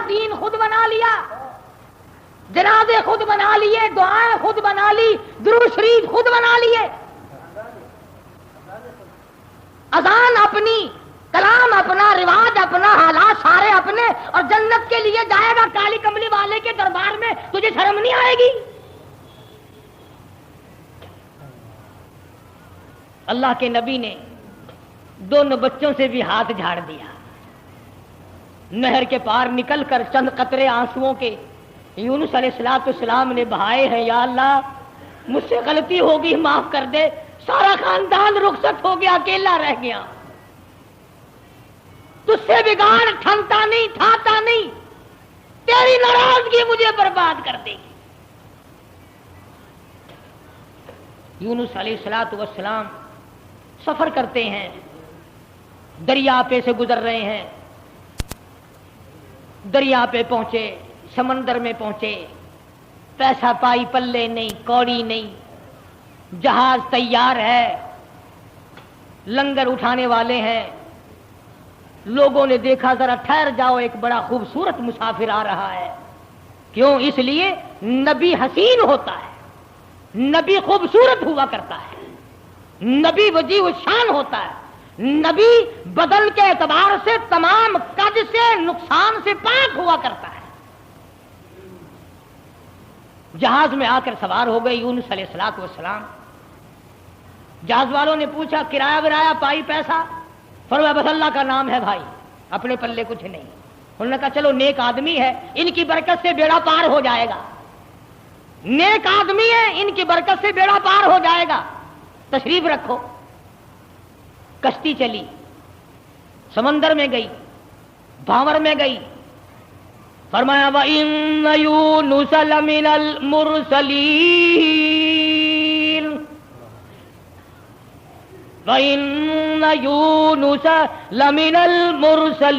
دین خود بنا لیا، جنازے خود بنا لیے، دعائیں خود بنا لی، درود شریف خود بنا لیے، اذان اپنی، کلام اپنا، رواج اپنا، حالات سارے اپنے، اور جنت کے لیے جائے گا کالی کملی والے کے دربار میں، تجھے شرم نہیں آئے گی؟ اللہ کے نبی نے دونوں بچوں سے بھی ہاتھ جھاڑ دیا، نہر کے پار نکل کر چند قطرے آنسوؤں کے یونس علیہ السلام نے بہائے ہیں، یا اللہ مجھ سے غلطی ہوگی معاف کر دے، سارا خاندان رخصت ہو گیا، اکیلا رہ گیا، تجھ سے بگاڑ ٹھنتا نہیں، تھاتا نہیں، تیری ناراضگی مجھے برباد کر دے گی۔ یونس علیہ السلام سفر کرتے ہیں، دریا پہ سے گزر رہے ہیں، دریا پہ پہنچے، سمندر میں پہنچے، پیسہ پائی پلے نہیں، کوڑی نہیں، جہاز تیار ہے، لنگر اٹھانے والے ہیں، لوگوں نے دیکھا ذرا ٹھہر جاؤ، ایک بڑا خوبصورت مسافر آ رہا ہے۔ کیوں؟ اس لیے نبی حسین ہوتا ہے، نبی خوبصورت ہوا کرتا ہے، نبی وجیہ الشان ہوتا ہے، نبی بدن کے اعتبار سے تمام قد سے، نقصان سے پاک ہوا کرتا ہے۔ جہاز میں آ کر سوار ہو گئے یونس علیہ السلام۔ جہاز والوں نے پوچھا کرایہ ورایہ پائی پیسہ؟ فرمایا بس اللہ کا نام ہے بھائی، اپنے پلے کچھ نہیں۔ انہوں نے کہا چلو نیک آدمی ہے، ان کی برکت سے بیڑا پار ہو جائے گا، نیک آدمی ہے، ان کی برکت سے بیڑا پار ہو جائے گا، تشریف رکھو۔ کشتی چلی، سمندر میں گئی، بھانور میں گئی، فرمایا وَإِنَّ يُونُسَ لَمِنَ الْمُرْسَلِينَ وَإِنَّ يُونُسَ لَمِنَ الْمُرْسَلِينَ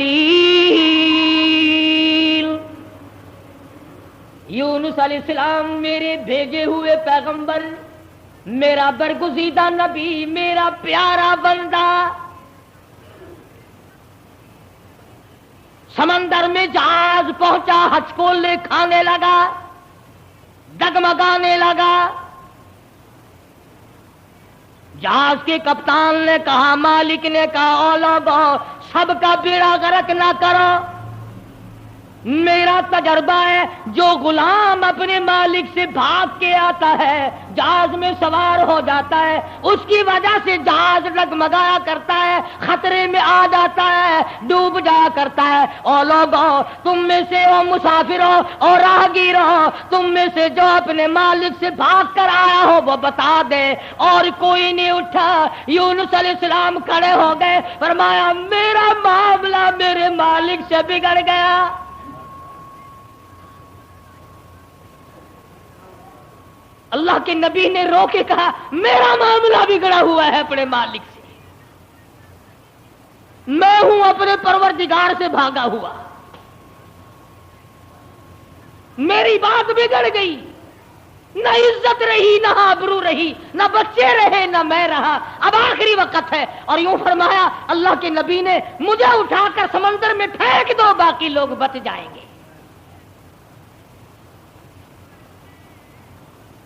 یونس علیہ السلام میرے بھیجے ہوئے پیغمبر، میرا برگزیدہ نبی، میرا پیارا بندہ۔ سمندر میں جہاز پہنچا، ہچکولے کھانے لگا، ڈگمگانے لگا۔ جہاز کے کپتان نے کہا، مالک نے کہا، او لوگو سب کا بیڑا غرق نہ کرو، میرا تجربہ ہے جو غلام اپنے مالک سے بھاگ کے آتا ہے، جہاز میں سوار ہو جاتا ہے، اس کی وجہ سے جہاز ڈگمگایا کرتا ہے، خطرے میں آ جاتا ہے، ڈوب جایا کرتا ہے۔ او لوگو تم میں سے، او مسافروں اور راہگیروں، تم میں سے جو اپنے مالک سے بھاگ کر آیا ہو وہ بتا دے۔ اور کوئی نہیں اٹھا۔ یونس علیہ السلام کھڑے ہو گئے، فرمایا میرا معاملہ میرے مالک سے بگڑ گیا۔ اللہ کے نبی نے رو کے کہا میرا معاملہ بگڑا ہوا ہے اپنے مالک سے، میں ہوں اپنے پروردگار سے بھاگا ہوا، میری بات بگڑ گئی، نہ عزت رہی، نہ آبرو رہی، نہ بچے رہے، نہ میں رہا، اب آخری وقت ہے۔ اور یوں فرمایا اللہ کے نبی نے، مجھے اٹھا کر سمندر میں پھینک دو، باقی لوگ بچ جائیں گے۔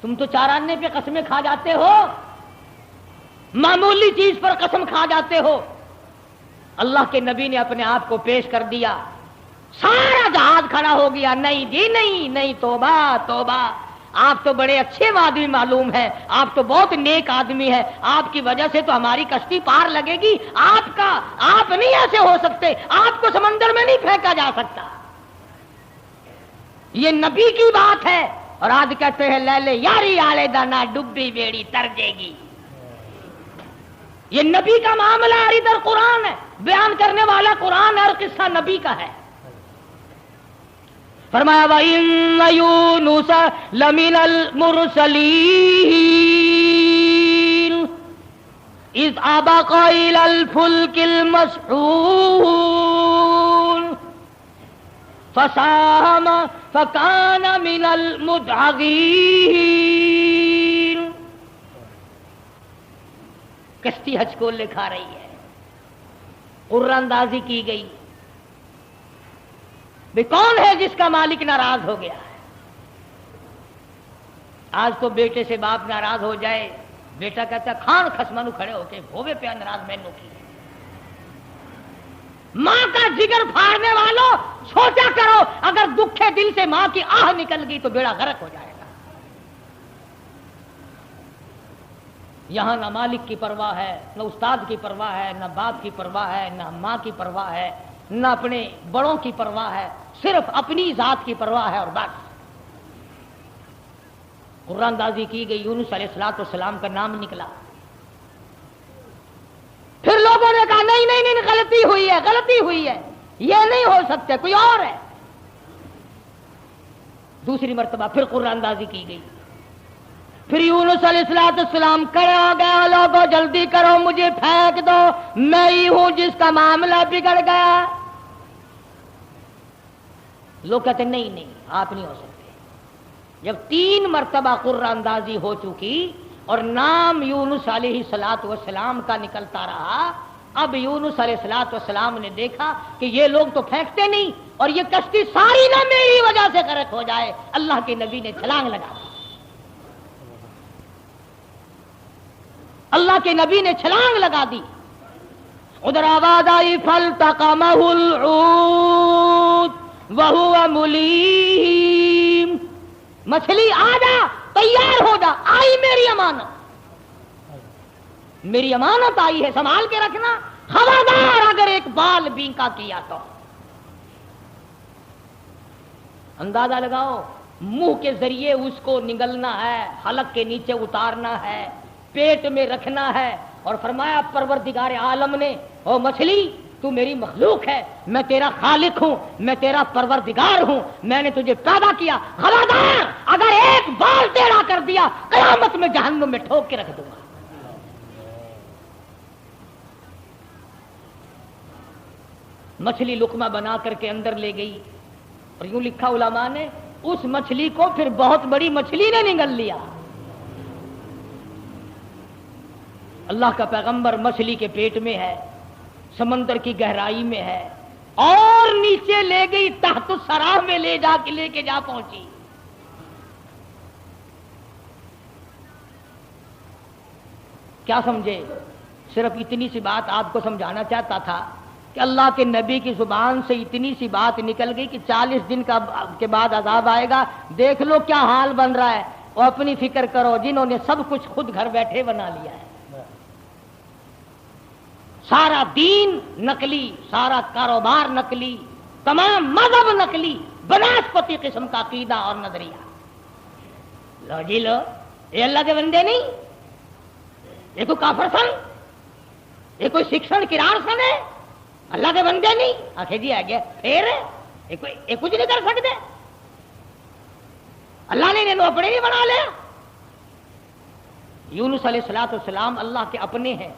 تم تو چار آنے پہ قسمیں کھا جاتے ہو، معمولی چیز پر قسم کھا جاتے ہو۔ اللہ کے نبی نے اپنے آپ کو پیش کر دیا، سارا جہاز کھڑا ہو گیا۔ نہیں جی نہیں نہیں، توبہ توبہ، آپ تو بڑے اچھے آدمی معلوم ہے، آپ تو بہت نیک آدمی ہے، آپ کی وجہ سے تو ہماری کشتی پار لگے گی، آپ نہیں ایسے ہو سکتے، آپ کو سمندر میں نہیں پھینکا جا سکتا۔ یہ نبی کی بات ہے۔ اور آج کہتے ہیں لے لے یاری آلے دانا، ڈبی بیڑی تر جے گی۔ یہ نبی کا معاملہ ہے، ادھر قرآن ہے، بیان کرنے والا قرآن ہے اور قصہ نبی کا ہے۔ فرمایا وَإِنَّ يُونُسَ لَمِنَ الْمُرْسَلِينَ إِذْ أَبَقَ إِلَى الْفُلْكِ الْمَشْحُونِ فَسَاهَمَ فَكَانَ مِنَ الْمُدْحَضِينَ۔ کشتی ہچکولے کھا رہی ہے، قرہ اندازی کی گئی، بھی کون ہے جس کا مالک ناراض ہو گیا ہے؟ آج تو بیٹے سے باپ ناراض ہو جائے، بیٹا کہتا ہے کھان خسمانو کھڑے ہو کے ہوے پہ ناراض مینوں کی۔ ماں کا جگر پھاڑنے والوں سوچا کرو، اگر دکھے دل سے ماں کی آہ نکل گئی تو بیڑا غرق ہو جائے گا۔ یہاں نہ مالک کی پرواہ ہے، نہ استاد کی پرواہ ہے، نہ باپ کی پرواہ ہے، نہ ماں کی پرواہ ہے، نہ اپنے بڑوں کی پرواہ ہے، صرف اپنی ذات کی پرواہ ہے اور بس۔ قرآن اندازی کی گئی، یونس علیہ السلام کا نام نکلا۔ پھر لوگوں نے کہا نہیں نہیں نہیں، غلطی ہوئی ہے، غلطی ہوئی ہے، یہ نہیں ہو سکتے، کوئی اور ہے۔ دوسری مرتبہ پھر قرآن اندازی کی گئی، پھر یونس علیہ السلام کھڑے ہو گئے، لوگوں جلدی کرو مجھے پھینک دو، میں ہی ہوں جس کا معاملہ بگڑ گیا۔ لوگ کہتے نہیں نہیں، آپ نہیں ہو سکتے۔ جب 3 مرتبہ قرآن اندازی ہو چکی اور نام یونس علیہ السلام کا نکلتا رہا، اب یونس علیہ السلام نے دیکھا کہ یہ لوگ تو پھینکتے نہیں اور یہ کشتی ساری نہ میری وجہ سے غرق ہو جائے، اللہ کے نبی نے چھلانگ لگا دی۔ اللہ کے نبی نے چھلانگ لگا دی۔ ادھر آواز آئی فالتقمہ الحوت وہو ملیم، مچھلی آ جا، تیار ہو جا، آئی میری امانت، میری امانت آئی ہے، سنبھال کے رکھنا، خبردار اگر ایک بال بینکا کیا تو۔ اندازہ لگاؤ، منہ کے ذریعے اس کو نگلنا ہے، حلق کے نیچے اتارنا ہے، پیٹ میں رکھنا ہے، اور فرمایا پروردگار عالم نے او مچھلی تو میری مخلوق ہے، میں تیرا خالق ہوں، میں تیرا پروردگار ہوں، میں نے تجھے پیدا کیا، خبردار اگر ایک بال ٹیڑھا کر دیا قیامت میں جہنم میں ٹھوک کے رکھ دوں گا۔ مچھلی لقمہ بنا کر کے اندر لے گئی، اور یوں لکھا علماء نے اس مچھلی کو پھر بہت بڑی مچھلی نے نگل لیا۔ اللہ کا پیغمبر مچھلی کے پیٹ میں ہے، سمندر کی گہرائی میں ہے، اور نیچے لے گئی، تحت الثرى میں لے کے جا پہنچی۔ کیا سمجھے؟ صرف اتنی سی بات آپ کو سمجھانا چاہتا تھا کہ اللہ کے نبی کی زبان سے اتنی سی بات نکل گئی کہ 40 دن کے بعد عذاب آئے گا، دیکھ لو کیا حال بن رہا ہے، اور اپنی فکر کرو جنہوں نے سب کچھ خود گھر بیٹھے بنا لیا ہے، سارا دین نقلی، سارا کاروبار نقلی، تمام مذہب نقلی، بناسپتی قسم کا عقیدہ اور نظریہ۔ لو جی لو، یہ اللہ کے بندے نہیں، یہ کوئی کافر سن، یہ کوئی شکشن کرار سن ہے، اللہ کے بندے نہیں، آخر جی آ گیا پھر یہ کچھ نہیں کر سکتے، اللہ نے انہوں اپنے نہیں بنا لیا۔ یونس علیہ السلام اللہ کے اپنے ہیں،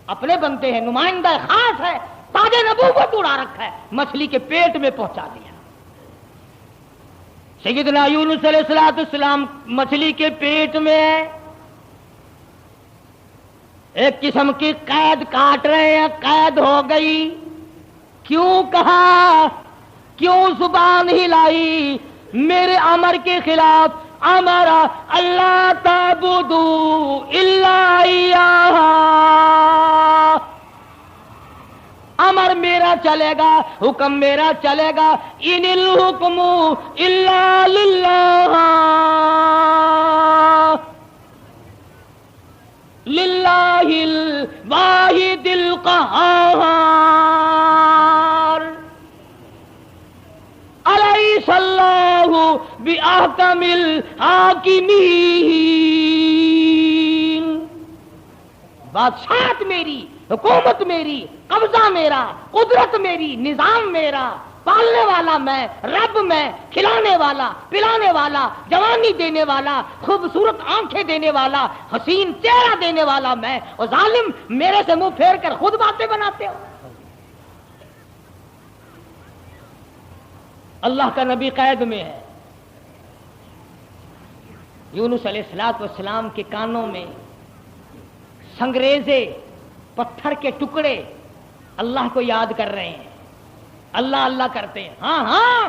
اپنے بنتے ہیں، نمائندہ خاص ہے، تاج نبوت اڑا رکھا ہے، مچھلی کے پیٹ میں پہنچا دیا۔ سیدنا یونس علیہ السلام مچھلی کے پیٹ میں ہے، ایک قسم کی قید کاٹ رہے ہیں، قید ہو گئی۔ کیوں کہا، کیوں زبان ہلائی میرے امر کے خلاف؟ امر اللہ تعبدوا الا ایاہ، امر میرا چلے گا، حکم میرا چلے گا، ان الحکم الا للہ، للہ الواحد القہار، الیس اللہ باحکم الحاکمین۔ بادشاہت میری، حکومت میری، قبضہ میرا، قدرت میری، نظام میرا، پالنے والا میں، رب میں، کھلانے والا، پلانے والا، جوانی دینے والا، خوبصورت آنکھیں دینے والا، حسین چہرہ دینے والا میں، اور ظالم میرے سے منہ پھیر کر خود باتیں بناتے ہو۔ اللہ کا نبی قید میں ہے، یونس علیہ السلام کے کانوں میں سنگریزے، پتھر کے ٹکڑے اللہ کو یاد کر رہے ہیں، اللہ اللہ کرتے ہیں، ہاں ہاں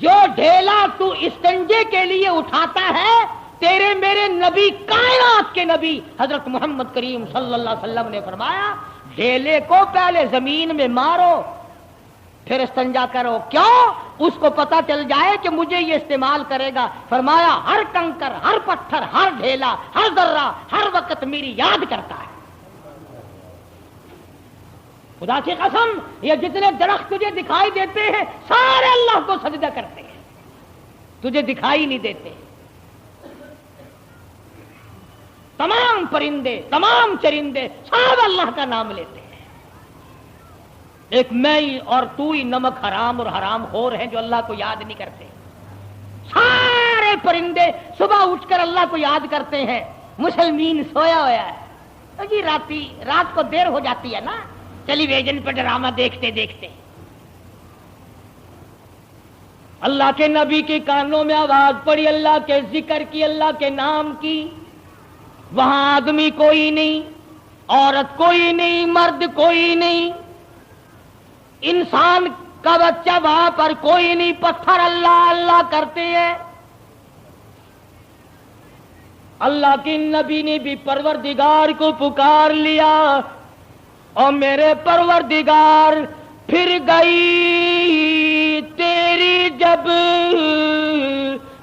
جو ڈھیلا تو استنجے کے لیے اٹھاتا ہے، تیرے میرے نبی کائنات کے نبی حضرت محمد کریم صلی اللہ علیہ وسلم نے فرمایا ڈھیلے کو پہلے زمین میں مارو پھر استنجا کرو. کیوں؟ اس کو پتا چل جائے کہ مجھے یہ استعمال کرے گا. فرمایا ہر کنکر، ہر پتھر، ہر ڈھیلا، ہر ذرہ ہر وقت میری یاد کرتا ہے. خدا کی قسم یہ جتنے درخت تجھے دکھائی دیتے ہیں سارے اللہ کو سجدہ کرتے ہیں، تجھے دکھائی نہیں دیتے. تمام پرندے، تمام چرندے سب اللہ کا نام لیتے ہیں. ایک میں ہی اور تو ہی نمک حرام اور حرام خور ہیں جو اللہ کو یاد نہیں کرتے. سارے پرندے صبح اٹھ کر اللہ کو یاد کرتے ہیں. مسلمین سویا ہوا ہے جی، رات کو دیر ہو جاتی ہے نا ٹیلی ویژن پہ ڈرامہ دیکھتے دیکھتے. اللہ کے نبی کے کانوں میں آواز پڑی، اللہ کے ذکر کی، اللہ کے نام کی. وہاں آدمی کوئی نہیں، عورت کوئی نہیں، مرد کوئی نہیں، انسان کا بچہ وہاں پر کوئی نہیں. پتھر اللہ اللہ کرتے ہیں. اللہ کے نبی نے بھی پروردگار کو پکار لیا، اور میرے پروردگار پھر گئی تیری جب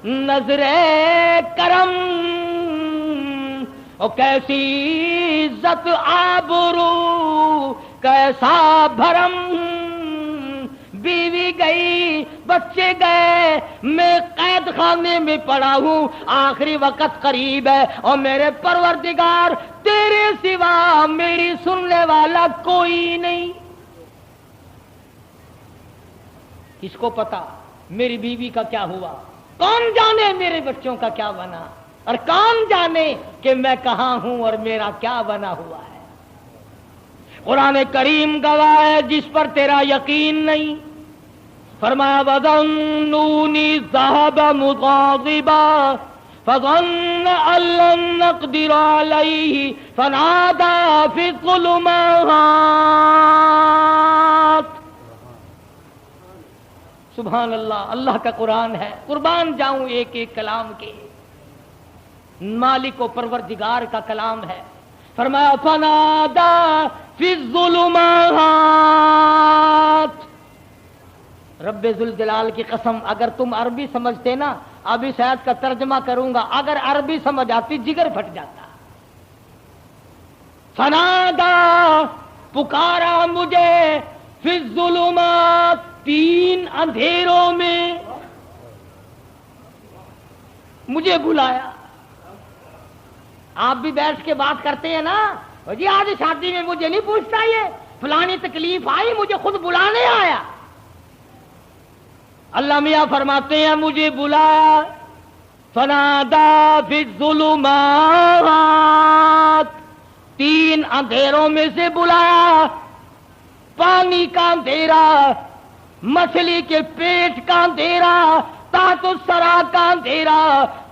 نظر کرم، اور کیسی عزت آبرو کیسا بھرم. بیوی گئی، بچے گئے، میں قید خانے میں پڑا ہوں، آخری وقت قریب ہے، اور میرے پروردگار تیرے سوا میری سننے والا کوئی نہیں. کس کو پتا میری بیوی کا کیا ہوا؟ کون جانے میرے بچوں کا کیا بنا؟ اور کون جانے کہ میں کہاں ہوں اور میرا کیا بنا ہوا ہے؟ قرآن کریم گواہ ہے جس پر تیرا یقین نہیں. فرمایا وَظَنُّونِي ذَهَبَ مُغَاضِبًا فَظَنَّ أَن لَّن نَّقْدِرَ عَلَيْهِ فَنَادَىٰ فِي الظُّلُمَاتِ. سبحان اللہ، اللہ کا قرآن ہے. قربان جاؤں ایک ایک کلام کے، مالک و پروردگار کا کلام ہے. فرمایا فَنَادَىٰ فِي الظُّلُمَاتِ. رب ذوالجلال کی قسم اگر تم عربی سمجھتے نا، ابھی شاید کا ترجمہ کروں گا، اگر عربی سمجھ آتی جگر پھٹ جاتا. فنادا پکارا مجھے، فی الظلمات تین اندھیروں میں مجھے بلایا. آپ بھی بیٹھ کے بات کرتے ہیں نا، جی آج شادی میں مجھے نہیں پوچھتا، یہ فلانی تکلیف آئی مجھے خود بلانے آیا. اللہ میاں فرماتے ہیں مجھے بلایا. فنادا فی الظلمات، تین اندھیروں میں سے بلایا. پانی کا اندھیرا، مچھلی کے پیٹ کا اندھیرا، تحت الثری کا اندھیرا،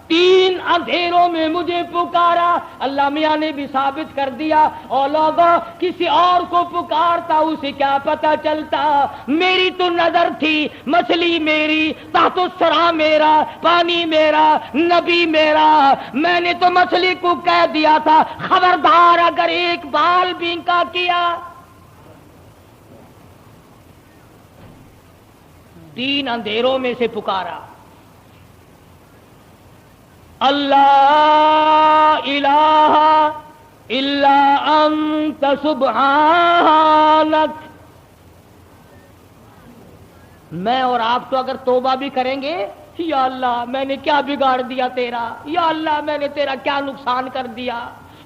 تین اندھیروں میں مجھے پکارا. اللہ میاں نے بھی ثابت کر دیا، اور لوگوں کسی اور کو پکارتا اسے کیا پتا چلتا. میری تو نظر تھی، مچھلی میری، تحت الثری میرا، پانی میرا، نبی میرا. میں نے تو مچھلی کو کہہ دیا تھا خبردار اگر ایک بال بینکا کیا. تین اندھیروں میں سے پکارا. اللہ الہ الا انت سبحانک. میں اور آپ تو اگر توبہ بھی کریں گے، یا اللہ میں نے کیا بگاڑ دیا تیرا، یا اللہ میں نے تیرا کیا نقصان کر دیا،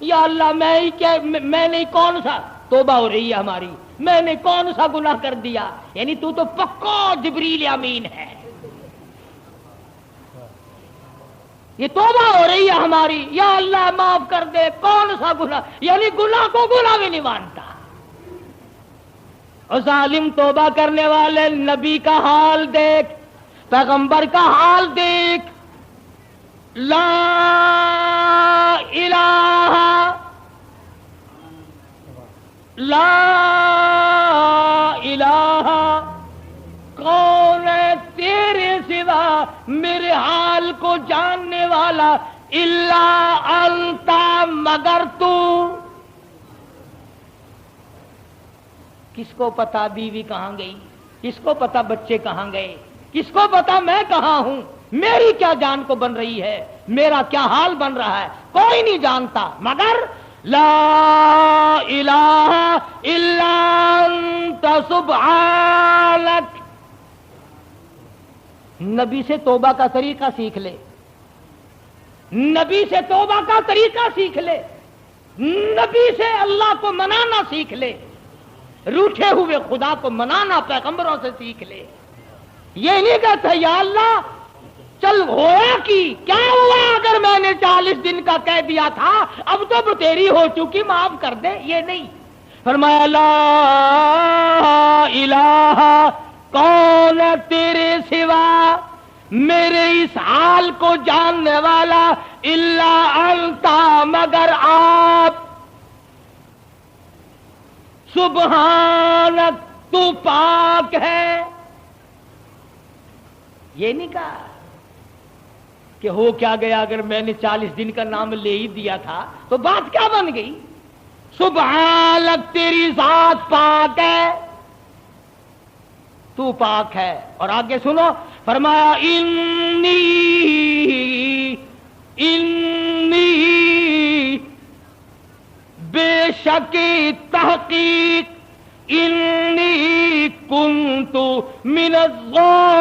یا اللہ میں نے کون سا، توبہ ہو رہی ہے ہماری، میں نے کون سا گناہ کر دیا. یعنی تو پکا جبریل امین ہے. یہ توبہ ہو رہی ہے ہماری، یا اللہ معاف کر دے، کون سا گناہ، یعنی گناہ کو گناہ بھی نہیں مانتا. اور ظالم توبہ کرنے والے نبی کا حال دیکھ، پیغمبر کا حال دیکھ. لا الہ لا الہ، کون ہے تیرے سوا میرے حال کو جاننے والا الا انتا مگر تو. کس کو پتا بیوی کہاں گئی, کس کو پتا بچے کہاں گئے, کس کو پتا میں کہاں ہوں, میری کیا جان کو بن رہی ہے, میرا کیا حال بن رہا ہے, کوئی نہیں جانتا مگر لا الہ الا انت سبحانک. نبی سے توبہ کا طریقہ سیکھ لے, نبی سے توبہ کا طریقہ سیکھ لے, نبی سے اللہ کو منانا سیکھ لے, روٹھے ہوئے خدا کو منانا پیغمبروں سے سیکھ لے. یہ نہیں کہتا یا اللہ چل ہویا کی کیا ہوا اگر میں نے 40 دن کا کہہ دیا تھا, اب تو تیری ہو چکی معاف کر دے. یہ نہیں, فرمایا لا الہ, کون ہے تیرے سوا میرے اس حال کو جاننے والا, الا انتا مگر آپ, سبحانک تو پاک ہے. یہ نہیں کہا کہ ہو کیا گیا اگر میں نے 40 دن کا نام لے ہی دیا تھا تو بات کیا بن گئی. سبحانک تیری ذات پاک ہے, تو پاک ہے. اور آگے سنو, فرمایا انی بے شک تحقیق انی کنت من الظالمین.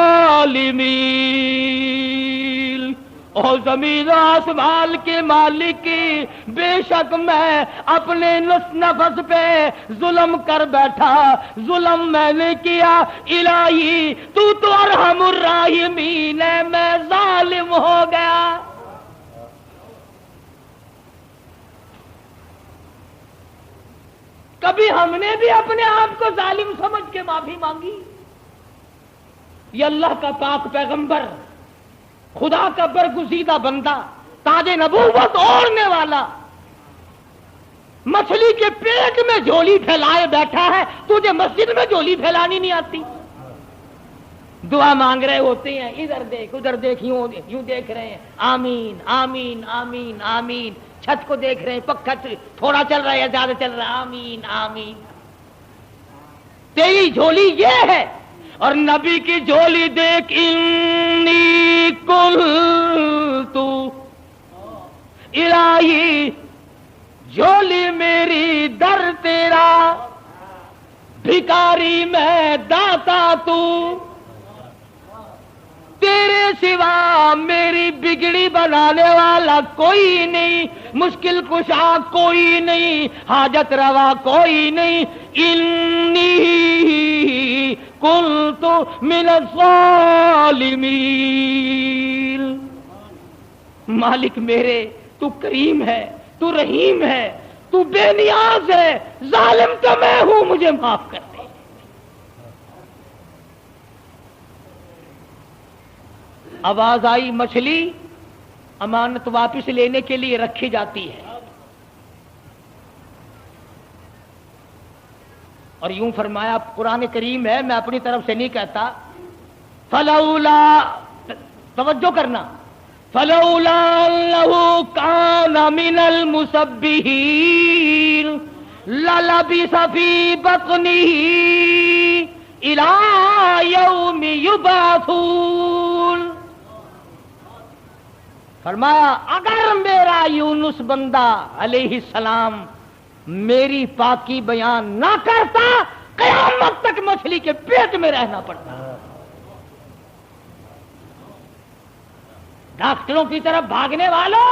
اور زمین و آسمان کے مالک کی, بے شک میں اپنے نفس پہ ظلم کر بیٹھا, ظلم میں نے کیا. الہی تو ارحم الراحمین ہے, میں ظالم ہو گیا. کبھی ہم نے بھی اپنے آپ کو ظالم سمجھ کے معافی مانگی؟ یہ اللہ کا پاک پیغمبر, خدا کا برگزیدہ بندہ, تاج نبوت اوڑھنے والا, مچھلی کے پیٹ میں جھولی پھیلائے بیٹھا ہے, تجھے مسجد میں جھولی پھیلانی نہیں آتی؟ دعا مانگ رہے ہوتے ہیں, ادھر دیکھ ادھر دیکھ, یوں دیکھ رہے ہیں, آمین آمین آمین آمین. چھت کو دیکھ رہے ہیں, پکا تھوڑا چل رہا ہے یا زیادہ چل رہا ہے, آمین آمین. تیری جھولی یہ ہے, اور نبی کی جھولی دیکھ, انی قلت الہی, جھولی میری در تیرا, بھکاری میں داتا تو, تیرے سوا میری بگڑی بنانے والا کوئی نہیں, مشکل کشا کوئی نہیں, حاجت روا کوئی نہیں. انی کنت من الظالمین. مالک میرے تو کریم ہے, تو رحیم ہے, تو بے نیاز ہے, ظالم تو میں ہوں, مجھے معاف کر دے. آواز آئی, مچھلی امانت واپس لینے کے لیے رکھی جاتی ہے, اور یوں فرمایا, قرآن کریم ہے, میں اپنی طرف سے نہیں کہتا. فلولا, توجہ کرنا, فلولا انه كان من المسبحين للبث في بطنه الى يوم يبعثون. فرمایا اگر میرا یونس بندہ علیہ السلام میری پاکی بیان نہ کرتا, قیامت تک مچھلی کے پیٹ میں رہنا پڑتا. ڈاکٹروں کی طرف بھاگنے والوں,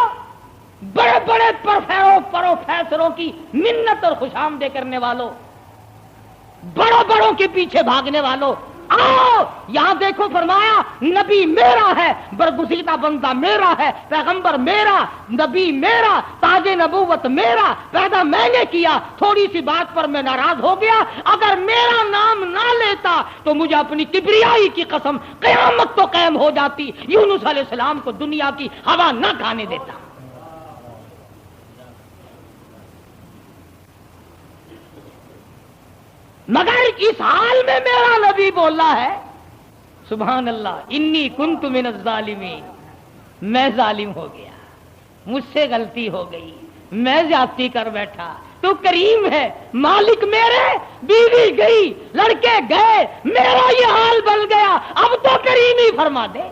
بڑے بڑے پروفیسروں کی منت اور خوشامدے کرنے والوں, بڑوں بڑوں کے پیچھے بھاگنے والوں, آؤ یہاں دیکھو, فرمایا نبی میرا ہے, برگزیدہ بندہ میرا ہے, پیغمبر میرا, نبی میرا, تاج نبوت میرا, پیدا میں نے کیا. تھوڑی سی بات پر میں ناراض ہو گیا, اگر میرا نام نہ لیتا تو مجھے اپنی کبریائی کی قسم قیامت تو قائم ہو جاتی, یونس علیہ السلام کو دنیا کی ہوا نہ کھانے دیتا. مگر اس حال میں میرا نبی بولا ہے, سبحان اللہ، انی کنت من الظالمین، میں ظالم ہو گیا، مجھ سے غلطی ہو گئی، میں زیادتی کر بیٹھا، تو کریم ہے، مالک میرے، بیوی گئی، لڑکے گئے، میرا یہ حال بن گیا، اب تو کریم ہی فرما دے۔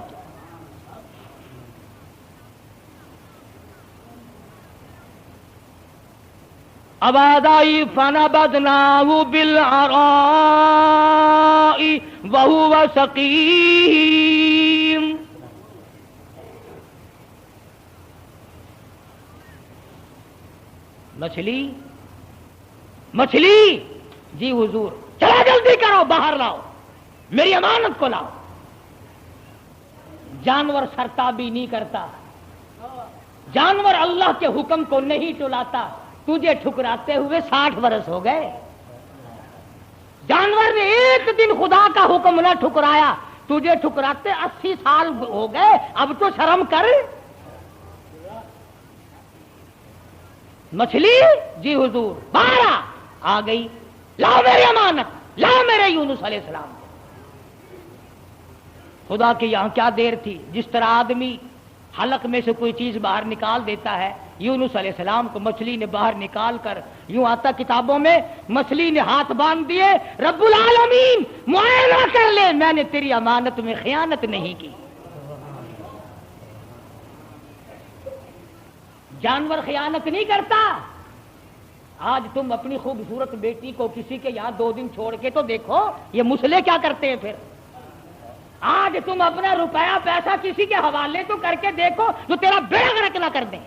آواز آئی فنبذناہ بالعراء وہو سقیم۔ مچھلی مچھلی، جی حضور، چلا جلدی کرو، باہر لاؤ، میری امانت کو لاؤ۔ جانور سرتابی نہیں کرتا، جانور اللہ کے حکم کو نہیں ٹلاتا، تجھے ٹھکراتے ہوئے 60 برس ہو گئے۔ جانور نے ایک دن خدا کا حکم نہ ٹھکرایا، تجھے ٹھکراتے 80 سال ہو گئے، اب تو شرم کر۔ مچھلی، جی حضور، باہر آ گئی، لاؤ میری امانت، لاؤ میرے یونس علیہ السلام۔ خدا کے یہاں کیا دیر تھی، جس طرح آدمی حلق میں سے کوئی چیز باہر نکال دیتا ہے، یونس علیہ السلام کو مچھلی نے باہر نکال کر، یوں آتا کتابوں میں، مچھلی نے ہاتھ باندھ دیے، رب العالمین معائنہ کر لے، میں نے تیری امانت میں خیانت نہیں کی۔ جانور خیانت نہیں کرتا۔ آج تم اپنی خوبصورت بیٹی کو کسی کے یہاں 2 دن چھوڑ کے تو دیکھو، یہ مسلے کیا کرتے ہیں پھر۔ آج تم اپنا روپیہ پیسہ کسی کے حوالے تو کر کے دیکھو جو تیرا بیڑا غرق نہ کر دیں۔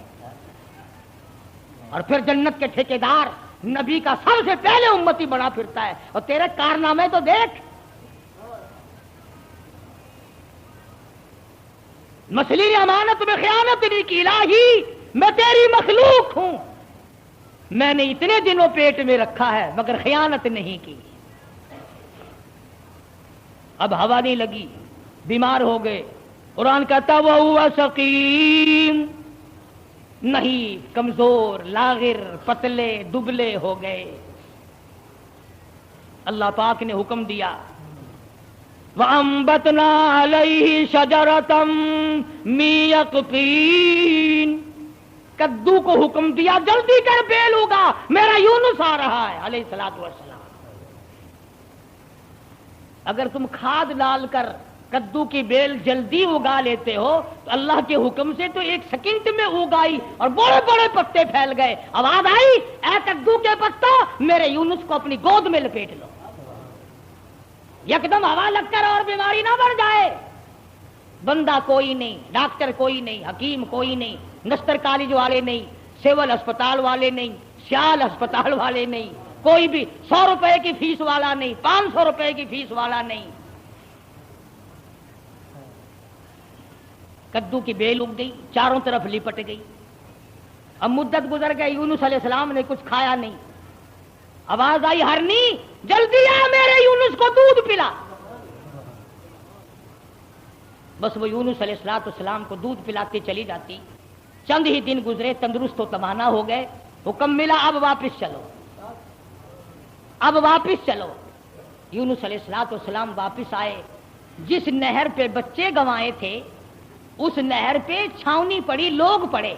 اور پھر جنت کے ٹھیکیدار نبی کا سب سے پہلے امتی بنا پھرتا ہے، اور تیرے کارنامے تو دیکھ۔ مچھلی نے امانت میں خیانت نہیں کی، الہی میں تیری مخلوق ہوں، میں نے اتنے دنوں پیٹ میں رکھا ہے مگر خیانت نہیں کی۔ اب ہوا نہیں لگی، بیمار ہو گئے، قرآن کہتا وَهُوَ سَقِيمٌ، نہیں، کمزور، لاغر، پتلے دبلے ہو گئے۔ اللہ پاک نے حکم دیا وَأَنبَتْنَا عَلَيْهِ شَجَرَةً مِّن يَقْطِينٍ، کدو کو حکم دیا جلدی کر بیل ہوگا، میرا یونس آ رہا ہے علیہ الصلوۃ والسلام۔ اگر تم کھاد ڈال کر کدو کی بیل جلدی اگا لیتے ہو تو اللہ کے حکم سے تو 1 سیکنڈ میں اگائی اور بڑے بڑے پتے پھیل گئے۔ آواز آئی، اے کدو کے پتوں، میرے یونس کو اپنی گود میں لپیٹ لو، یکدم ہوا لگ کر اور بیماری نہ بڑھ جائے۔ بندہ کوئی نہیں، ڈاکٹر کوئی نہیں، حکیم کوئی نہیں، نستر کالج والے نہیں، سول ہسپتال والے نہیں، سیال ہسپتال والے نہیں، کوئی بھی 100 روپے کی فیس والا نہیں، 500 روپے کی فیس والا نہیں۔ کدو کی بیل اگ گئی، چاروں طرف لپٹ گئی۔ اب مدت گزر گئی، یونس علیہ السلام نے کچھ کھایا نہیں۔ آواز آئی، ہرنی جلدی آ، میرے یونس کو دودھ پلا۔ بس وہ یونس علیہ السلام کو دودھ پلاتے چلی جاتی۔ چند ہی دن گزرے، تندرست و توانا ہو گئے، حکم ملا اب واپس چلو، اب واپس چلو۔ یونس علیہ السلام واپس آئے۔ جس نہر پہ بچے گنوائے تھے اس نہر پہ چھاونی پڑی، لوگ پڑے۔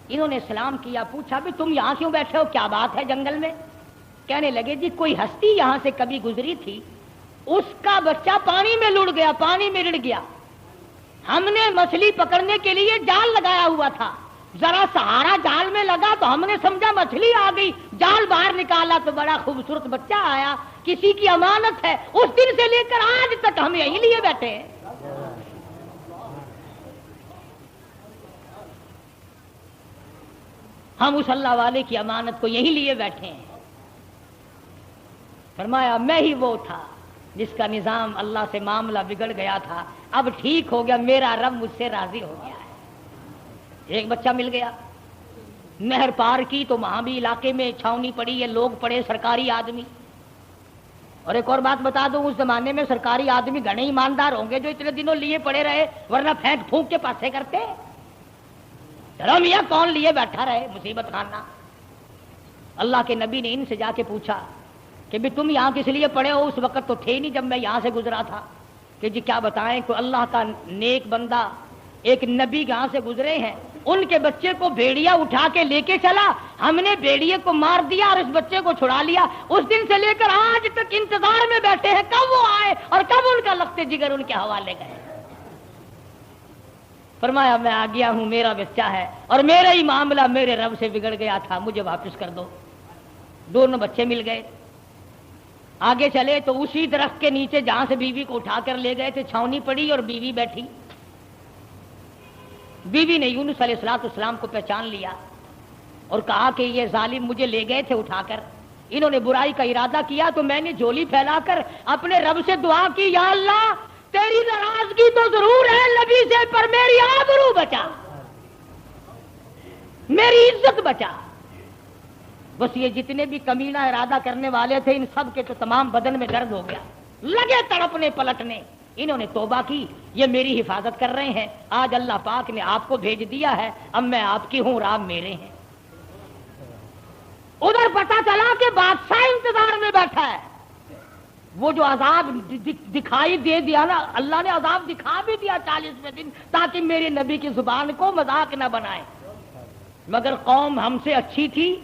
انہوں نے سلام کیا، پوچھا بھی تم یہاں کیوں بیٹھے ہو، کیا بات ہے جنگل میں؟ کہنے لگے جی کوئی ہستی یہاں سے کبھی گزری تھی، اس کا بچہ پانی میں لڑ گیا، پانی میں رڑ گیا۔ ہم نے مچھلی پکڑنے کے لیے جال لگایا ہوا تھا، ذرا سہارا جال میں لگا تو ہم نے سمجھا مچھلی آ گئی، جال باہر نکالا تو بڑا خوبصورت بچہ آیا، کسی کی امانت ہے۔ اس دن سے لے کر آج تک ہم یہی لیے بیٹھے ہیں۔ ہم اس اللہ والے کی امانت کو یہی لیے بیٹھے ہیں۔ فرمایا میں ہی وہ تھا جس کا نظام اللہ سے معاملہ بگڑ گیا تھا، اب ٹھیک ہو گیا، میرا رب مجھ سے راضی ہو گیا ہے۔ ایک بچہ مل گیا، نہر پار کی تو وہاں بھی علاقے میں چھاونی پڑی ہے، لوگ پڑے، سرکاری آدمی۔ اور ایک اور بات بتا دوں، اس زمانے میں سرکاری آدمی گھنے ایماندار ہوں گے جو اتنے دنوں لیے پڑے رہے، ورنہ پھینک پھونک کے پاسے کرتے۔ چلو میاں کون لیے بیٹھا رہے، مصیبت خانہ۔ اللہ کے نبی نے ان سے جا کے پوچھا کہ بھی تم یہاں کس لیے پڑے ہو؟ اس وقت تو تھے نہیں جب میں یہاں سے گزرا تھا۔ کہ جی کیا بتائیں کہ اللہ کا نیک بندہ ایک نبی یہاں سے گزرے ہیں، ان کے بچے کو بھیڑیا اٹھا کے لے کے چلا، ہم نے بھیڑیے کو مار دیا اور اس بچے کو چھڑا لیا، اس دن سے لے کر آج تک انتظار میں بیٹھے ہیں کب وہ آئے اور کب ان کا لخت جگر ان کے حوالے گئے۔ فرمایا میں آ گیا ہوں، میرا بچہ ہے اور میرا ہی معاملہ میرے رب سے بگڑ گیا تھا، مجھے واپس کر دو۔ دونوں بچے مل گئے، آگے چلے تو اسی درخت کے نیچے جہاں سے بیوی کو اٹھا کر لے گئے تھے چھاونی پڑی اور بیوی بیٹھی۔ بیوی نے یونس علیہ السلام کو پہچان لیا اور کہا کہ یہ ظالم مجھے لے گئے تھے اٹھا کر، انہوں نے برائی کا ارادہ کیا تو میں نے جھولی پھیلا کر اپنے رب سے دعا کی، یا اللہ تیری ناراضگی تو ضرور ہے نبی سے، پر میری آبرو بچا، میری عزت بچا۔ بس یہ جتنے بھی کمینہ ارادہ کرنے والے تھے ان سب کے تو تمام بدن میں درد ہو گیا، لگے تڑپنے پلٹنے۔ انہوں نے توبہ کی، یہ میری حفاظت کر رہے ہیں، آج اللہ پاک نے آپ کو بھیج دیا ہے، اب میں آپ کی ہوں اور آپ میرے ہیں۔ ادھر پتہ چلا کہ بادشاہ انتظار میں بیٹھا ہے، وہ جو عذاب دکھائی دے دیا نا، اللہ نے عذاب دکھا بھی دیا 40ویں دن تاکہ میرے نبی کی زبان کو مذاق نہ بنائے، مگر قوم ہم سے اچھی تھی،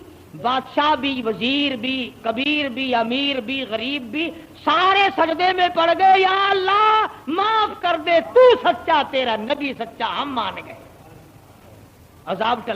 بادشاہ بھی، وزیر بھی، کبیر بھی، امیر بھی، غریب بھی، سارے سجدے میں پڑ گئے، یا اللہ معاف کر دے، تو سچا، تیرا نبی سچا، ہم مان گئے۔ عذاب ٹل